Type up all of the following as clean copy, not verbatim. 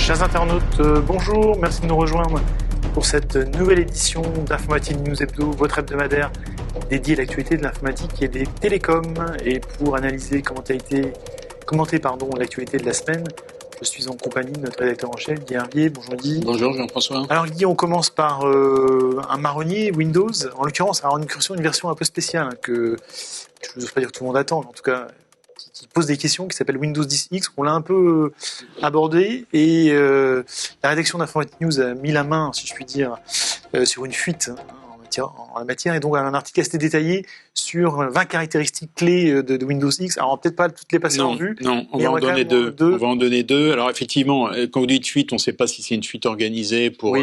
Chers internautes, bonjour, merci de nous rejoindre pour cette nouvelle édition d'Informatique News Hebdo, votre hebdomadaire dédié à l'actualité de l'informatique et des télécoms. Et pour analyser, commenter l'actualité de la semaine, je suis en compagnie de notre rédacteur en chef, Guy Hervier. Bonjour Guy. Bonjour Jean-François. Alors Guy, on commence par un marronnier Windows, en l'occurrence une version un peu spéciale que je n'ose pas dire que tout le monde attend, mais en tout cas qui pose des questions, qui s'appelle Windows 10X. On l'a un peu abordé et la rédaction d'Informatic News a mis la main, si je puis dire, sur une fuite en la matière, et donc un article assez détaillé sur 20 caractéristiques clés de Windows X. Alors, peut-être pas toutes les passer en vue. Non, on va en donner deux. On va en donner deux. Alors, effectivement, quand vous dites fuite, on ne sait pas si c'est une fuite organisée pour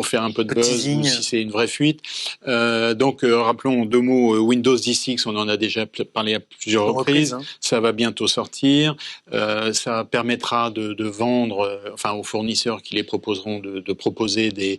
faire un peu de buzz ou si c'est une vraie fuite. Donc, rappelons deux mots. Windows 10X, on en a déjà parlé à plusieurs reprises. Ça va bientôt sortir. Ça permettra de vendre, aux fournisseurs qui les proposeront, de proposer des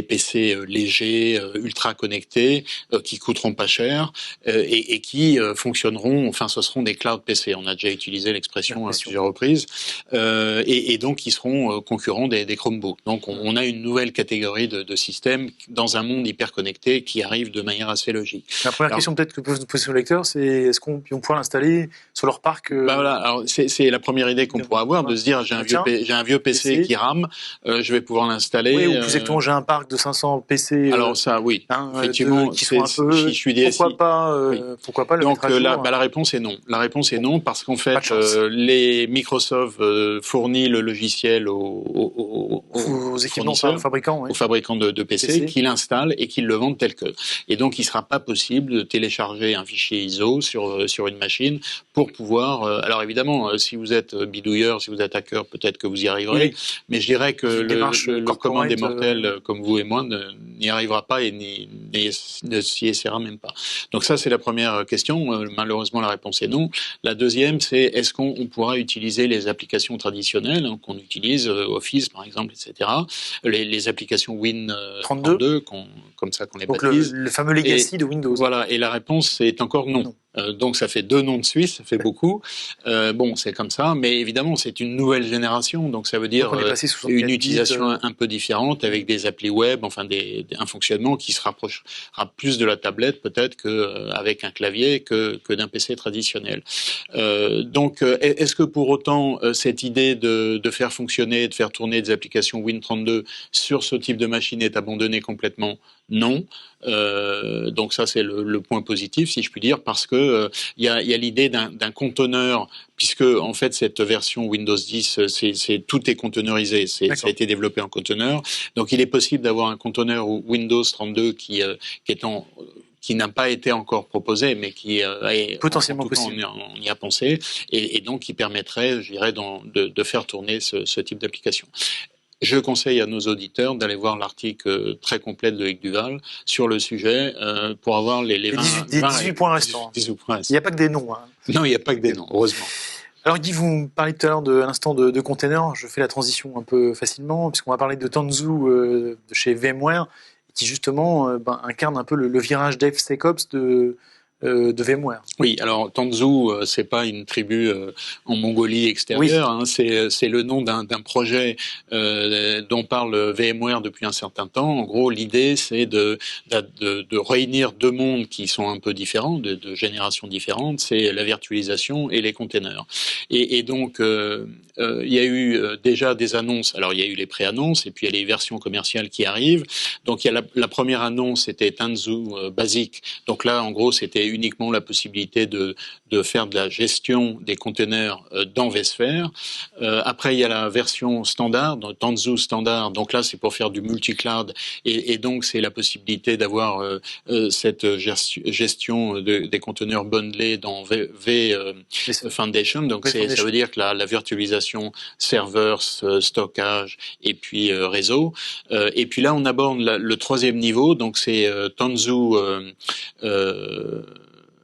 PC légers, ultra connectés, qui coûteront pas cher. Et qui fonctionneront, ce seront des cloud PC. On a déjà utilisé l'expression à plusieurs reprises. Et donc, qui seront concurrents des Chromebooks. Donc, on a une nouvelle catégorie de systèmes dans un monde hyper connecté qui arrive de manière assez logique. La première question peut-être que peuvent nous poser nos lecteurs, c'est est-ce qu'on pourra l'installer sur leur parc Alors, c'est la première idée qu'on pourra avoir, de se dire j'ai un vieux PC qui rame, je vais pouvoir l'installer. Oui, ou plus exactement, j'ai un parc de 500 PC. Alors ça, oui, effectivement, qui sont un peu. Je suis DSI. Pourquoi pas le mettre à jour. Donc la réponse est non. La réponse est non parce qu'en fait, les Microsoft fournit le logiciel aux équipements fabricants, aux fabricants de PC qui l'installent et qui le vendent tel que. Et donc, il ne sera pas possible de télécharger un fichier ISO sur une machine pour pouvoir. Alors évidemment, si vous êtes bidouilleur, si vous êtes hacker, peut-être que vous y arriverez. Mais je dirais que le commun des mortels comme vous et moi n'y arrivera pas et ne s'y essaiera même pas. Donc ça, c'est la première question. Malheureusement, la réponse est non. La deuxième, c'est est-ce qu'on pourra utiliser les applications traditionnelles qu'on utilise, Office par exemple, etc. Les applications Win32, comme ça qu'on les baptise. Le fameux legacy de Windows. Voilà, et la réponse est encore non. Donc ça fait 2 noms de Suisse, ça fait beaucoup. C'est comme ça, mais évidemment c'est une nouvelle génération, donc ça veut dire une utilisation un peu différente avec des applis web, un fonctionnement qui se rapprochera plus de la tablette peut-être qu'avec un clavier que d'un PC traditionnel. Donc est-ce que pour autant cette idée de faire fonctionner, de faire tourner des applications Win32 sur ce type de machine est abandonnée complètement ? Non. Donc ça c'est le point positif si je puis dire parce que y a l'idée d'un conteneur puisque en fait cette version Windows 10 tout est conteneurisé, ça a été développé en conteneur. Donc il est possible d'avoir un conteneur Windows 32 qui n'a pas été encore proposé, mais qui est potentiellement possible. On y a pensé, et donc qui permettrait, je dirais, de faire tourner ce type d'application. Je conseille à nos auditeurs d'aller voir l'article très complet de Loïc Duval sur le sujet pour avoir les 18 points restants. Il n'y a pas que des noms. Non, il n'y a pas que des noms, heureusement. Alors Guy, vous me parlez tout à l'heure à l'instant de containers. Je fais la transition un peu facilement, puisqu'on va parler de Tanzu de chez VMware, qui justement incarne un peu le virage DevSecOps de VMware. Oui, alors Tanzu, c'est pas une tribu en Mongolie extérieure, c'est le nom d'un projet dont parle VMware depuis un certain temps. En gros, l'idée, c'est de réunir 2 mondes qui sont un peu différents, de générations différentes, c'est la virtualisation et les containers. Et donc, il y a eu déjà des annonces. Alors, il y a eu les pré-annonces et puis il y a les versions commerciales qui arrivent. Donc, il y a la première annonce, c'était Tanzu Basic. Donc là, en gros, c'était uniquement la possibilité de faire de la gestion des containers dans vSphere. Après, il y a la version standard, Tanzu standard. Donc là, c'est pour faire du multi-cloud et donc c'est la possibilité d'avoir cette gestion des conteneurs bundlés dans Foundation. Donc ça veut dire que la virtualisation, serveurs, stockage et puis réseau. Et puis là, on aborde le 3e niveau. Donc c'est Tanzu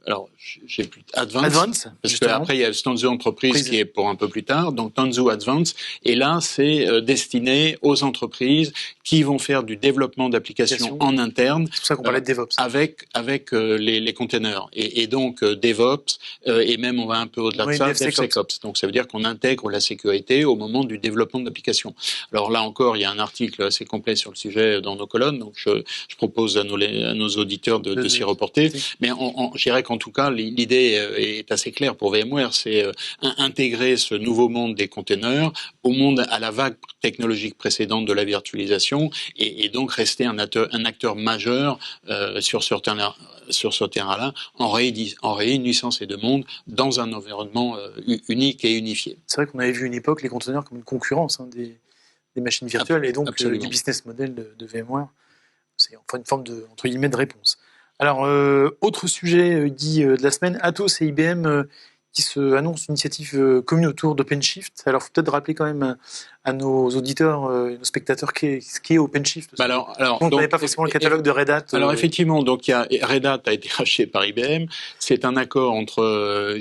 alors j'ai plus Advance, parce justement. qu'après il y a Tanzu Entreprise qui est pour un peu plus tard, donc Tanzu Advance, et là c'est destiné aux entreprises qui vont faire du développement d'applications en interne. C'est pour ça qu'on parlait de DevOps. Avec les containers. Et donc DevOps, et même on va un peu au-delà de ça, DevSecOps. Donc ça veut dire qu'on intègre la sécurité au moment du développement d'applications. Alors là encore, il y a un article assez complet sur le sujet dans nos colonnes, donc je propose à nos auditeurs de s'y reporter. Mais je dirais qu'en tout cas, l'idée est assez claire pour VMware, c'est intégrer ce nouveau monde des containers au monde, à la vague technologique précédente de la virtualisation, et donc rester un acteur majeur sur ce terrain-là, en réunissant ces deux mondes dans un environnement unique et unifié. C'est vrai qu'on avait vu une époque les conteneurs comme une concurrence des machines virtuelles, et donc du business model de VMware. C'est enfin une forme de, entre guillemets, de réponse. Alors, autre sujet dit de la semaine, Atos et IBM qui se annoncent une initiative commune autour d'OpenShift. Alors, il faut peut-être rappeler quand même à nos auditeurs, nos spectateurs, ce qu'est OpenShift. Alors, on n'avait pas forcément le catalogue de Red Hat. Alors effectivement, donc Red Hat a été racheté par IBM. C'est un accord entre,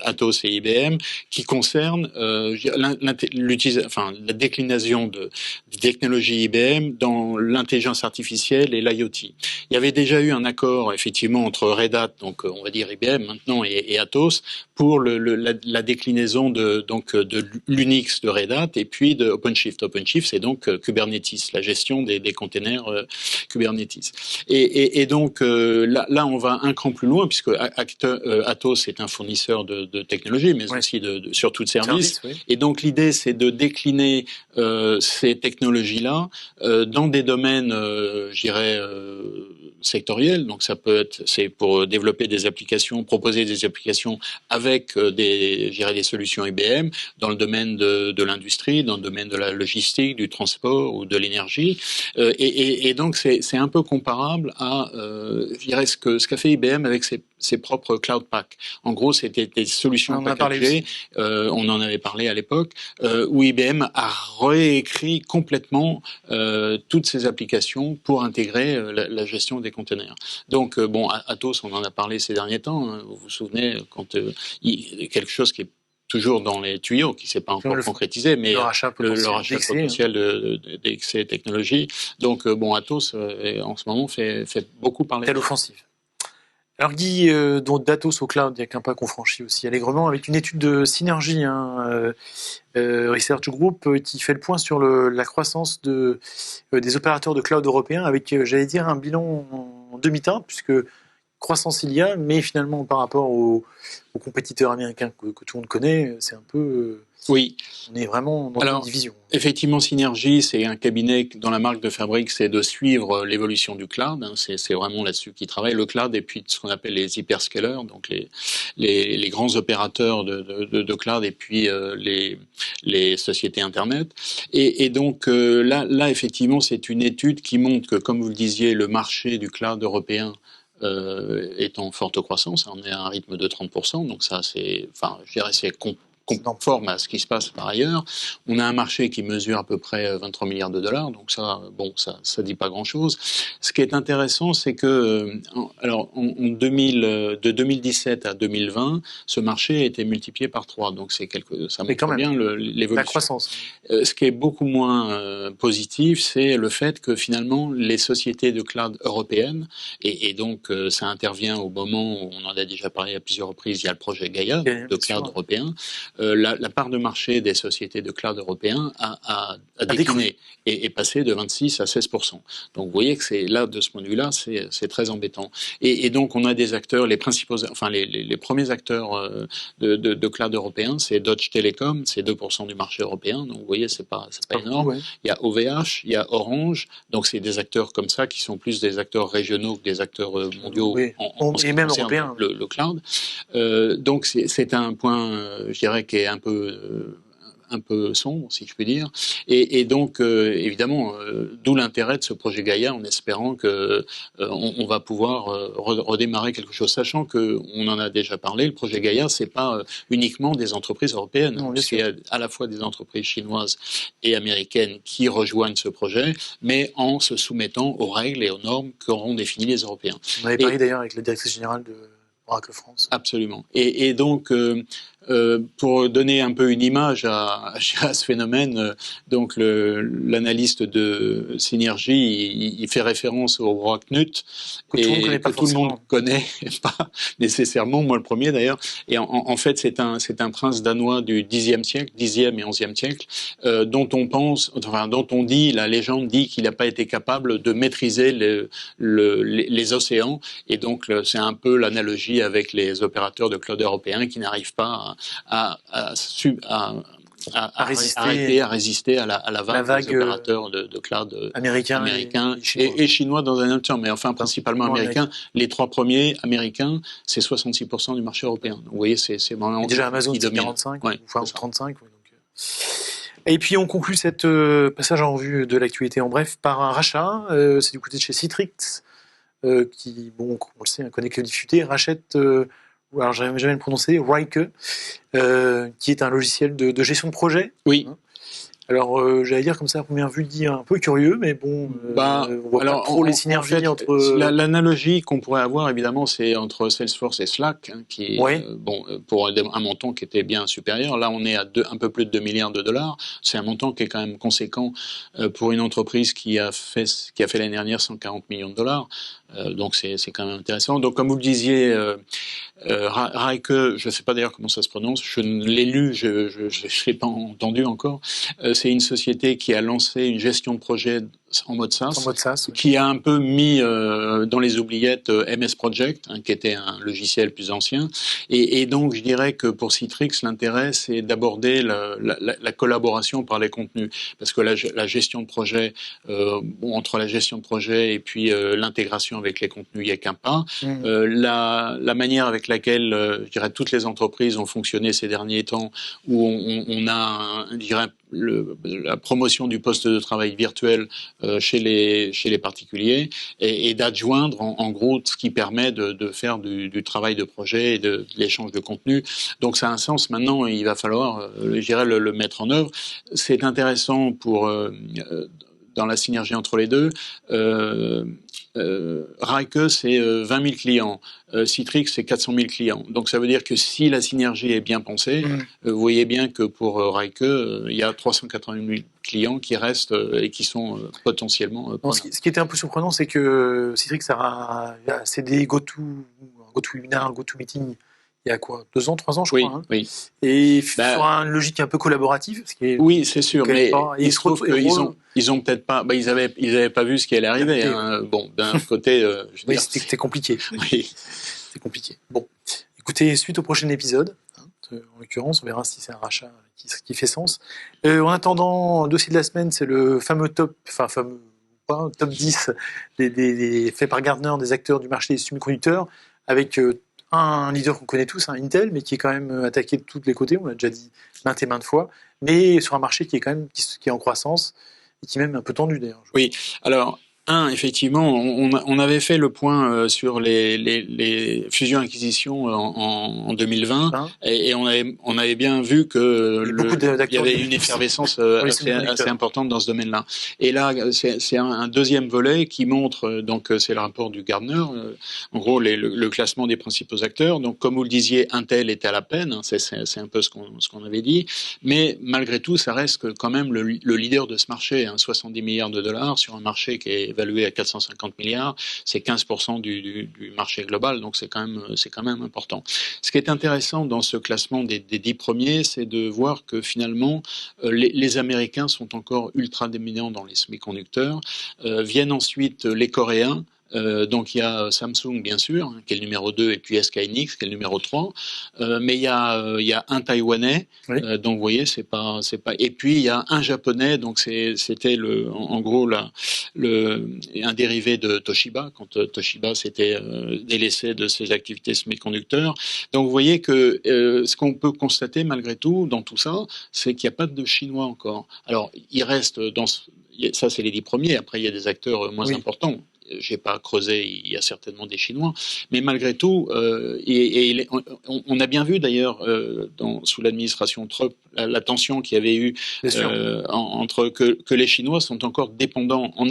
Atos et IBM qui concerne la déclinaison de technologies IBM dans l'intelligence artificielle et l'IoT. Il y avait déjà eu un accord effectivement entre Red Hat, donc on va dire IBM maintenant, et Atos pour la déclinaison de l'Unix de Red Hat et puis de OpenShift. OpenShift, c'est donc Kubernetes, la gestion des containers Kubernetes. Et donc là, on va un cran plus loin puisque Atos est un fournisseur de technologies, mais aussi surtout de services. Et donc l'idée, c'est de décliner ces technologies-là dans des domaines, sectoriels. Donc ça peut être, c'est pour développer des applications, proposer des applications avec des solutions IBM dans le domaine de l'industrie, dans le domaine de la logistique, du transport ou de l'énergie. Et donc c'est un peu comparable à, ce qu'a fait IBM avec ses propres Cloud Pak. En gros, c'était des solutions packagées, on en avait parlé à l'époque, où IBM a réécrit complètement toutes ces applications pour intégrer la gestion des conteneurs. Donc, Atos, on en a parlé ces derniers temps, hein, vous vous souvenez, quand quelque chose qui est toujours dans les tuyaux, qui ne s'est pas encore concrétisé, mais le rachat potentiel d'XC Technologies. Donc, Atos, en ce moment, fait beaucoup parler. Telle offensive. Alors Guy, d'Atos au cloud, il n'y a qu'un pas qu'on franchit aussi allègrement, avec une étude de Synergy, Research Group, qui fait le point sur la croissance des opérateurs de cloud européens, avec, j'allais dire, un bilan en demi-teinte, puisque croissance il y a, mais finalement par rapport aux compétiteurs américains que tout le monde connaît, c'est un peu... Oui. On est vraiment dans une division. Effectivement, Synergy, c'est un cabinet dont la marque de fabrique, c'est de suivre l'évolution du cloud. Hein, c'est vraiment là-dessus qu'ils travaillent, le cloud, et puis ce qu'on appelle les hyperscalers, donc les grands opérateurs de cloud, et puis les sociétés Internet. Et donc là, effectivement, c'est une étude qui montre que, comme vous le disiez, le marché du cloud européen est en forte croissance. On est à un rythme de 30%, donc ça, c'est conforme à ce qui se passe par ailleurs. On a un marché qui mesure à peu près 23 milliards de dollars, donc ça dit pas grand-chose. Ce qui est intéressant, c'est que de 2017 à 2020, ce marché a été multiplié par 3, donc ça montre bien l'évolution. La croissance. Ce qui est beaucoup moins positif, c'est le fait que finalement les sociétés de cloud européennes, et donc ça intervient au moment où on en a déjà parlé à plusieurs reprises, il y a le projet Gaia de cloud européen. La part de marché des sociétés de cloud européens a décliné et est passée de 26 à 16%. Donc vous voyez que c'est là, de ce point de vue-là, c'est très embêtant. Et donc on a des acteurs, les premiers acteurs de cloud européens, c'est Deutsche Telekom, c'est 2% du marché européen. Donc vous voyez, c'est pas énorme. Ouais. Il y a OVH, il y a Orange. Donc c'est des acteurs comme ça qui sont plus des acteurs régionaux que des acteurs mondiaux en ce qui concerne européen. Le cloud. Donc c'est un point, je dirais, qui est un peu sombre, si je puis dire. Et donc, évidemment, d'où l'intérêt de ce projet Gaia, en espérant que on va pouvoir redémarrer quelque chose, sachant qu'on en a déjà parlé. Le projet Gaia, c'est pas uniquement des entreprises européennes, puisqu'il y a à la fois des entreprises chinoises et américaines qui rejoignent ce projet, mais en se soumettant aux règles et aux normes qu'auront définies les Européens. On avait parlé d'ailleurs avec la directrice générale Oracle France. Absolument. Et donc, pour donner un peu une image à ce phénomène, donc l'analyste de Synergie, il fait référence au roi Knut, que tout le monde connaît, pas nécessairement, moi le premier d'ailleurs. Et en fait, c'est un prince danois du Xe siècle, Xe et XIe siècle, dont on dit, la légende dit qu'il n'a pas été capable de maîtriser les océans. Et donc, c'est un peu l'analogie avec les opérateurs de cloud européens qui n'arrivent pas à résister à la vague des opérateurs de cloud américains et chinois dans un autre temps, mais enfin principalement américains. Les trois premiers américains, c'est 66% du marché européen. Donc, vous voyez, c'est vraiment déjà Amazon, c'est 45, ouais, enfin 35. Ouais, donc. Et puis on conclut cette passage en revue de l'actualité en bref par un rachat. C'est du côté de chez Citrix, qui, bon, on le sait, connaît que le diffuté, rachète. Alors j'arrive jamais à le prononcer, Ryke, qui est un logiciel de gestion de projet. Oui. Alors j'allais dire comme ça à première vue dit un peu curieux, mais bon, on voit pas trop les synergies entre. L'analogie qu'on pourrait avoir évidemment, c'est entre Salesforce et Slack, hein, qui est pour un montant qui était bien supérieur. Là, on est à un peu plus de 2 milliards de dollars. C'est un montant qui est quand même conséquent pour une entreprise qui a fait l'année dernière 140 millions de dollars. Donc c'est quand même intéressant. Donc comme vous le disiez, Ryke, je ne sais pas d'ailleurs comment ça se prononce, je ne l'ai lu, je ne l'ai pas entendu encore. C'est une société qui a lancé une gestion de projet en mode SaaS, qui a un peu mis dans les oubliettes MS Project, hein, qui était un logiciel plus ancien. Et donc, je dirais que pour Citrix, l'intérêt, c'est d'aborder la collaboration par les contenus. Parce que la gestion de projet, entre la gestion de projet et puis l'intégration avec les contenus, il n'y a qu'un pas. La manière avec laquelle, je dirais, toutes les entreprises ont fonctionné ces derniers temps, où on a, je dirais, la promotion du poste de travail virtuel chez les particuliers et d'adjoindre en gros ce qui permet de faire du travail de projet et de l'échange de contenu. Donc ça a un sens. Maintenant, il va falloir, je dirais, le mettre en œuvre. C'est intéressant pour dans la synergie entre les deux. Ryke, c'est 20 000 clients. Citrix, c'est 400 000 clients. Donc, ça veut dire que si la synergie est bien pensée, vous voyez bien que pour Ryke, il y a 380 000 clients qui restent et qui sont potentiellement... ce qui était un peu surprenant, c'est que Citrix a cédé GoToWebinar, GoToMeeting, il y a quoi, 2 ans, 3 ans, je crois. Hein. Oui. Et sur une logique un peu collaborative. Oui, c'est sûr, mais il se trouve qu'ils ont peut-être pas, ils avaient pas vu ce qui allait arriver. Hein. Bon, d'un côté, c'était compliqué. Oui, c'est compliqué. Bon, écoutez, suite au prochain épisode, en l'occurrence, on verra si c'est un rachat qui fait sens. En attendant, le dossier de la semaine, c'est le fameux top 10 des faits par Gartner des acteurs du marché des semi-conducteurs, avec un leader qu'on connaît tous, Intel, mais qui est quand même attaqué de tous les côtés, on l'a déjà dit maintes et maintes fois, mais sur un marché qui est quand même qui est en croissance et qui est même un peu tendu d'ailleurs. Oui, alors effectivement, on avait fait le point sur les fusions-acquisitions en 2020 et on avait bien vu que il y avait une effervescence assez importante dans ce domaine-là. Et là, c'est un deuxième volet qui montre, donc c'est le rapport du Gartner, en gros le classement des principaux acteurs. Donc comme vous le disiez, Intel était à la peine, hein, c'est un peu ce qu'on avait dit, mais malgré tout, ça reste quand même le leader de ce marché, hein, 70 milliards de dollars sur un marché qui est évalué à 450 milliards, c'est 15% du marché global, donc c'est quand même important. Ce qui est intéressant dans ce classement des 10 premiers, c'est de voir que finalement, les Américains sont encore ultra dominants dans les semi-conducteurs, viennent ensuite les Coréens. Donc il y a Samsung bien sûr, hein, qui est le numéro 2, et puis SK Hynix qui est le numéro 3. Mais il y a un Taïwanais, donc vous voyez, c'est pas. Et puis il y a un Japonais, donc c'était en gros un dérivé de Toshiba, quand Toshiba s'était délaissé de ses activités semi-conducteurs. Donc vous voyez que ce qu'on peut constater malgré tout dans tout ça, c'est qu'il n'y a pas de Chinois encore. Alors il reste ça c'est les 10 premiers, après il y a des acteurs moins importants. j'ai pas creusé, il y a certainement des Chinois, mais malgré tout, on a bien vu d'ailleurs sous l'administration Trump la tension qu'il y avait eu entre que les Chinois sont encore dépendants en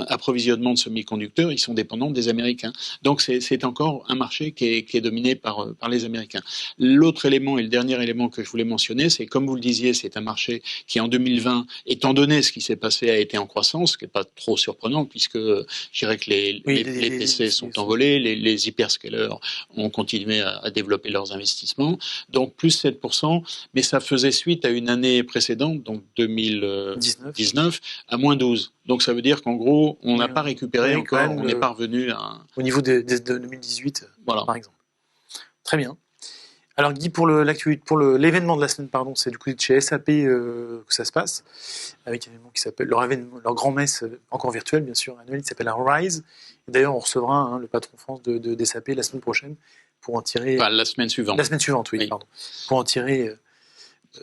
approvisionnement de semi-conducteurs, ils sont dépendants des Américains. Donc c'est encore un marché qui est dominé par les Américains. L'autre élément et le dernier élément que je voulais mentionner, c'est comme vous le disiez, c'est un marché qui en 2020, étant donné ce qui s'est passé, a été en croissance, ce qui n'est pas trop surprenant puisque je dirais que les PC sont envolés, les hyperscalers ont continué à développer leurs investissements, donc plus 7%, mais ça faisait suite à une année précédente, donc 2019, à moins 12%. Donc ça veut dire qu'en gros, on n'a pas récupéré encore, on n'est pas revenu à... Au niveau de 2018, voilà. Par exemple. Très bien. Alors Guy, pour l'événement de la semaine, c'est du coup chez SAP que ça se passe, avec un événement qui s'appelle leur grand messe, encore virtuel bien sûr, annuel, qui s'appelle Rise. Et d'ailleurs, on recevra le patron France de SAP la semaine prochaine pour en tirer... Enfin, la semaine suivante. La semaine suivante, oui. Pardon. Pour en tirer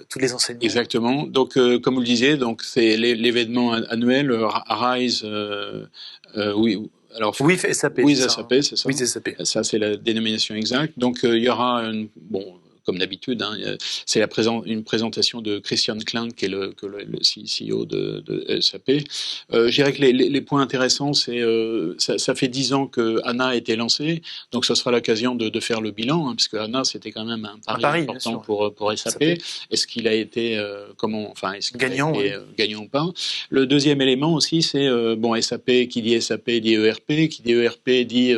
tous les enseignements. Exactement. Donc, comme vous le disiez, donc c'est l'événement annuel Rise. Oui. Alors, SAP. Oui, SAP, c'est ça. Oui, SAP. Ça, c'est la dénomination exacte. Donc, il y aura comme d'habitude, c'est une présentation de Christian Klein, qui est le CEO de SAP. Je dirais que les points intéressants, c'est ça fait 10 ans que HANA a été lancé, donc ça sera l'occasion de faire le bilan, puisque HANA, c'était quand même un pari important pour SAP. Est-ce qu'il a été gagnant ou pas? Le deuxième élément aussi, c'est SAP, qui dit SAP dit ERP, qui dit ERP dit,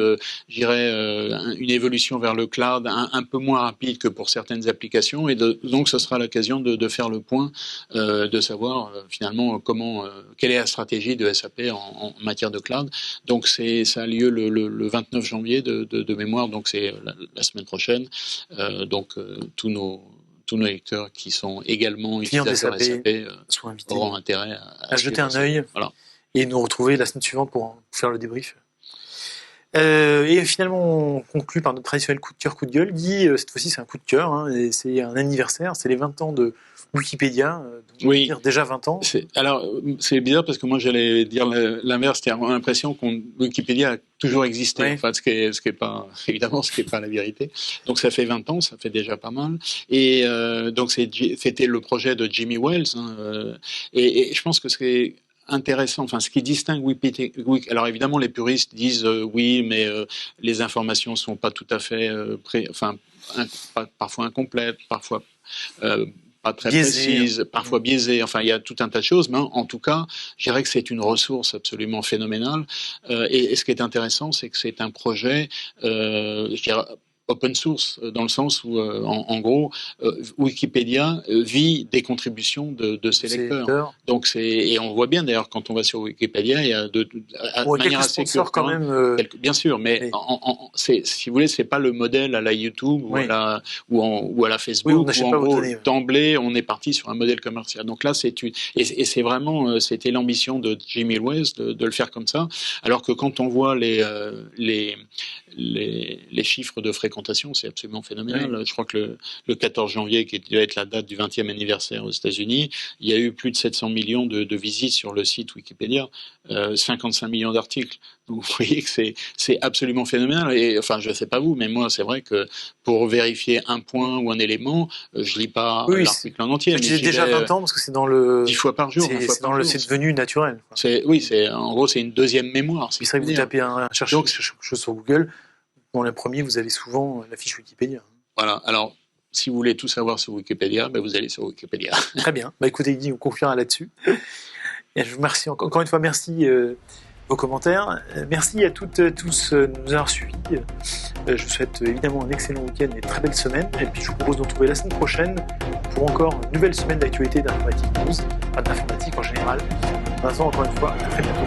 une évolution vers le cloud un peu moins rapide que pour certaines applications, et donc ce sera l'occasion de faire le point, de savoir finalement quelle est la stratégie de SAP en matière de cloud. Donc ça a lieu le 29 janvier de mémoire, donc c'est la semaine prochaine. Tous nos lecteurs qui sont également utilisateurs SAP auront intérêt à jeter un œil, et nous retrouver la semaine suivante pour faire le débrief. Et finalement, on conclut par notre traditionnel coup de cœur, coup de gueule. Guy, cette fois-ci, c'est un coup de cœur, et c'est un anniversaire, c'est les 20 ans de Wikipédia. Oui. Dire déjà 20 ans. Alors, c'est bizarre parce que moi, j'allais dire l'inverse, c'est-à-dire l'impression que Wikipédia a toujours existé. Oui. Enfin, ce qui est pas, évidemment, ce qui est pas la vérité. Donc, ça fait 20 ans, ça fait déjà pas mal. Et donc, c'était le projet de Jimmy Wales. Et je pense que c'est intéressant, ce qui distingue Wikipédia. Alors évidemment, les puristes disent oui, mais les informations sont pas tout à fait, parfois incomplètes, parfois pas très précises, parfois biaisées. Enfin, il y a tout un tas de choses, mais en tout cas, je dirais que c'est une ressource absolument phénoménale. Et ce qui est intéressant, c'est que c'est un projet, je dirais, open source, dans le sens où, en gros, Wikipédia vit des contributions de ses lecteurs. Donc et on voit bien d'ailleurs quand on va sur Wikipédia, il y a de manière assez curieuse quand même. Bien sûr, mais si vous voulez, c'est pas le modèle à la YouTube ou à la Facebook. Où en gros, d'emblée, on est parti sur un modèle commercial. Donc là, et c'est vraiment, c'était l'ambition de Jimmy Wales de le faire comme ça. Alors que quand on voit les chiffres de fréquentation, c'est absolument phénoménal. Oui. Je crois que le 14 janvier, qui doit être la date du 20e anniversaire aux États-Unis, il y a eu plus de 700 millions de visites sur le site Wikipédia, 55 millions d'articles. Donc vous voyez que c'est absolument phénoménal. Et enfin, je ne sais pas vous, mais moi, c'est vrai que pour vérifier un point ou un élément, je ne lis pas l'article en entier. C'est déjà 20 ans parce que c'est dans le 10 fois par jour. C'est devenu naturel. En gros, c'est une deuxième mémoire. C'est vrai que vous tapez cherchez quelque chose sur Google. Dans le premier, vous avez souvent la fiche Wikipédia. Voilà. Alors, si vous voulez tout savoir sur Wikipédia, vous allez sur Wikipédia. Très bien. Écoutez, Guy, on confiera là-dessus. Et je vous remercie encore une fois. Merci vos commentaires. Merci à toutes et tous de nous avoir suivis. Je vous souhaite évidemment un excellent week-end et une très belle semaine. Et puis, je vous propose de nous retrouver la semaine prochaine pour encore une nouvelle semaine d'actualité d'informatique news, d'informatique en général. Vincent, encore une fois, à très bientôt.